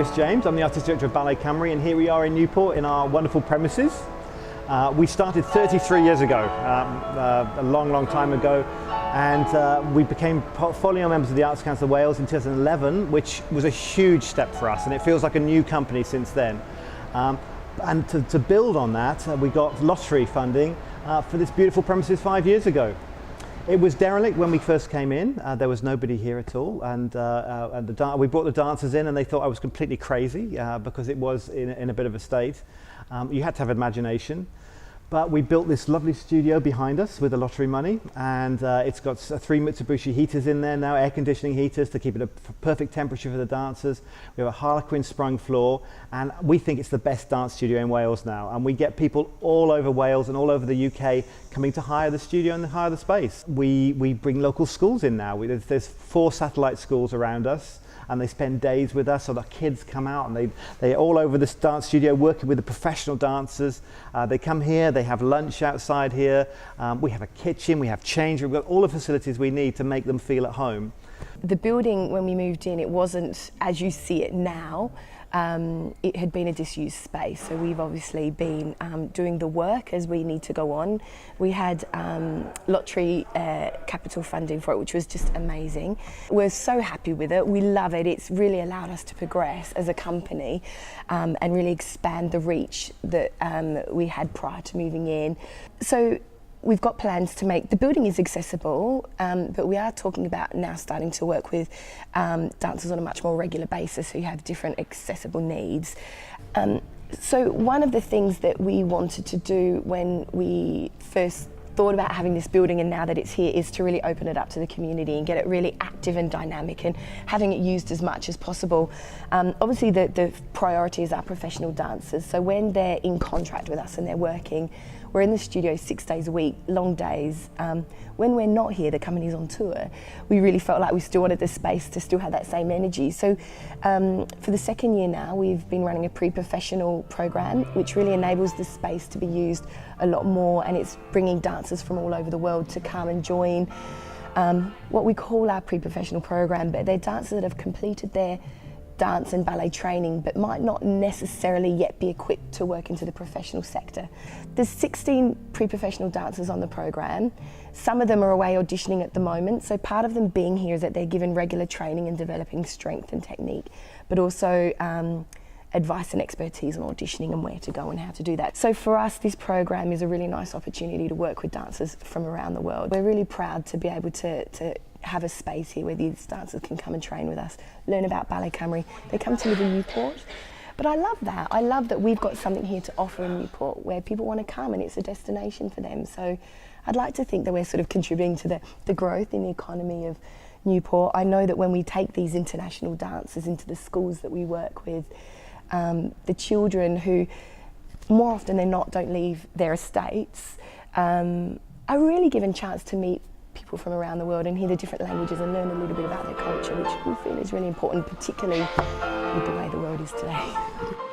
Darius James. I'm the Artistic Director of Ballet Cymru, and here we are in Newport in our wonderful premises. We started 33 years ago, a long time ago, and we became portfolio members of the Arts Council of Wales in 2011, which was a huge step for us, and it feels like a new company since then. And to build on that, we got lottery funding for this beautiful premises 5 years ago. It was derelict when we first came in. There was nobody here at all, and we brought the dancers in and they thought I was completely crazy because it was in a bit of a state. You had to have imagination. But we built this lovely studio behind us with the lottery money, and it's got 3 Mitsubishi heaters in there now, air conditioning heaters to keep it a perfect temperature for the dancers. We have a Harlequin sprung floor, and we think it's the best dance studio in Wales now. And we get people all over Wales and all over the UK coming to hire the studio and hire the space. We bring local schools in now. There's 4 satellite schools around us, and they spend days with us, so the kids come out and they're all over this dance studio working with the professional dancers. They come here, they have lunch outside here. We have a kitchen, we have change room, we've got all the facilities we need to make them feel at home. The building, when we moved in, it wasn't as you see it now. It had been a disused space, so we've obviously been doing the work as we need to go on. We had lottery capital funding for it, which was just amazing. We're so happy with it. We love it. It's really allowed us to progress as a company and really expand the reach that we had prior to moving in. So we've got plans to make, the building is accessible, but we are talking about now starting to work with dancers on a much more regular basis who have different accessible needs. So one of the things that we wanted to do when we first thought about having this building, and now that it's here, is to really open it up to the community and get it really active and dynamic and having it used as much as possible. Obviously the priority is our professional dancers, so when they're in contract with us and they're working, we're in the studio 6 days a week, long days. When we're not here, the company's on tour, we really felt like we still wanted the space to still have that same energy. So for the 2nd year now, we've been running a pre-professional program, which really enables the space to be used a lot more, and it's bringing dancers from all over the world to come and join what we call our pre-professional program, but they're dancers that have completed their dance and ballet training but might not necessarily yet be equipped to work into the professional sector. There's 16 pre-professional dancers on the program. Some of them are away auditioning at the moment, so part of them being here is that they're given regular training and developing strength and technique, but also advice and expertise on auditioning and where to go and how to do that. So for us, this program is a really nice opportunity to work with dancers from around the world. We're really proud to be able to have a space here where these dancers can come and train with us, learn about Ballet Cymru. They come to live in Newport, but I love that. I love that we've got something here to offer in Newport where people want to come and it's a destination for them. So I'd like to think that we're sort of contributing to the growth in the economy of Newport. I know that when we take these international dancers into the schools that we work with, the children who more often than not don't leave their estates are really given a chance to meet people from around the world and hear the different languages and learn a little bit about their culture, which we feel is really important, particularly with the way the world is today.